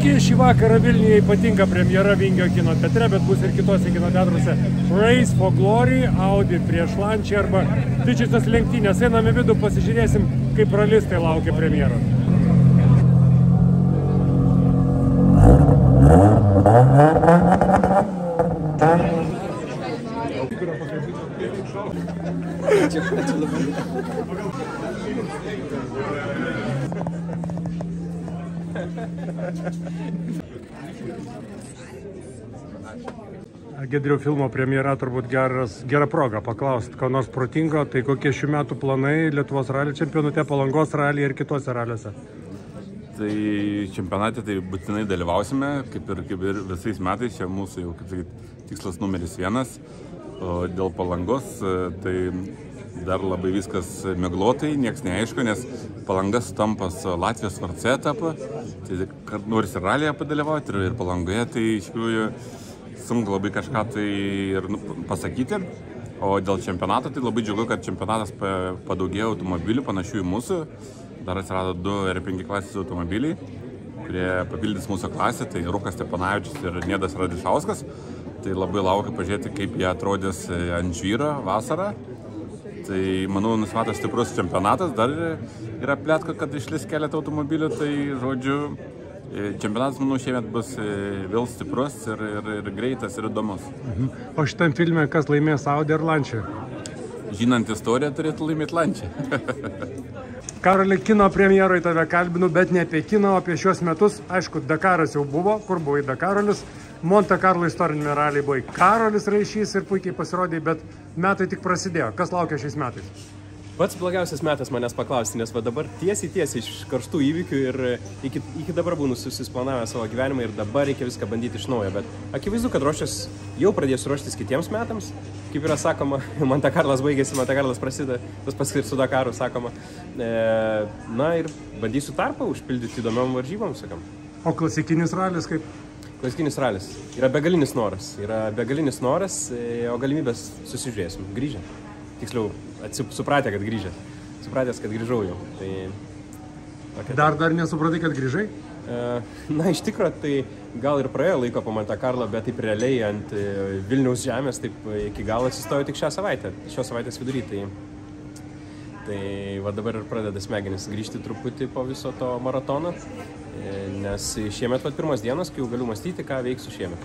Taigi šį vakarą Vilniuje ypatinga premjera Vingio kino teatre, bet bus ir kitose kino teatruose. Race for Glory, Audi prieš Lancia arba didžiosios lenktynės. Einame vidų, pasižiūrėsim, kaip ralistai laukia premjeros. Gedriau, filmo premjera turbūt gera proga paklausti, ko nors protingo, tai kokie šių metų planai Lietuvos ralio čempionate, Palangos ralyje ir kitose raliuose? Tai čempionate tai būtinai dalyvausime, kaip ir visais metais, čia mūsų jau, kaip sakyti, tikslas numeris 1. O dėl Palangos, tai dar labai viskas miglotai, nieks neaišku, nes Palangas sutampa su Latvijos VRC etapu, tai nors ir ralyje padalyvauti, ir Palangoje, tai iš tikrųjų sunku labai kažką tai ir pasakyti. O dėl čempionato, tai labai džiugu, kad čempionatas padaugėjo automobilių panašių į mūsų. Dar atsirado 2 R5 klasės automobiliai, kurie papildys mūsų klasę, tai Rukas Stepanavičius ir Niedas Radišauskas. Tai labai laukiu pažiūrėti, kaip jie atrodys ant žvyro vasarą. Tai manau, nusimato stiprus čempionatas, dar yra pletka, kad išlis keletą automobilių, tai žodžiu, čempionatas, manau, šiemet bus vėl stiprus ir greitas ir įdomus. O šitam filme kas laimės, Audi ar Lancia? Žinant istoriją, turėtų laimėti Lancia. Karoli, kino premjeroje tave kalbinu, bet ne apie kino, o apie šios metus. Aišku, Dakaras jau buvo, kur buvai Dakarolis. Monte Carlo istorinėme ralyje buvai Karolis Raišys ir puikiai pasirodė, bet metai tik prasidėjo. Kas laukia šiais metais? Pats blogiausias metas manęs paklausti, nes va dabar tiesiai iš karštų įvykių ir iki dabar būnu susisplanavę savo gyvenimą ir dabar reikia viską bandyti iš naujo, bet akivaizdu, kad jau pradėsiu ruoštis kitiems metams, kaip yra sakoma, Monte Carlas baigėsi, Monte Carlas prasideda, tas pats ir su Dakaru sakoma, na ir bandysiu tarpą užpildyti įdomiom varžybom, sakam. O klasikinis ralis kaip? Klasikinis ralis yra begalinis noras, o galimybės susižiūrėsim, grįžę. Tiksliau, supratę, kad grįžęs. Supratęs, kad grįžau jau. Tai, dar nesupratai, kad grįžai? Na, iš tikrųjų, tai gal ir praėjo laiko po Monte Carlo, bet taip realiai ant Vilniaus žemės taip iki galo atsistojo tik šios savaitės vidury. Tai va dabar ir pradeda smegenis grįžti truputį po viso to maratono, nes šiemet pirmos dienos, kai jau galiu mąstyti, ką veiksiu šiemet.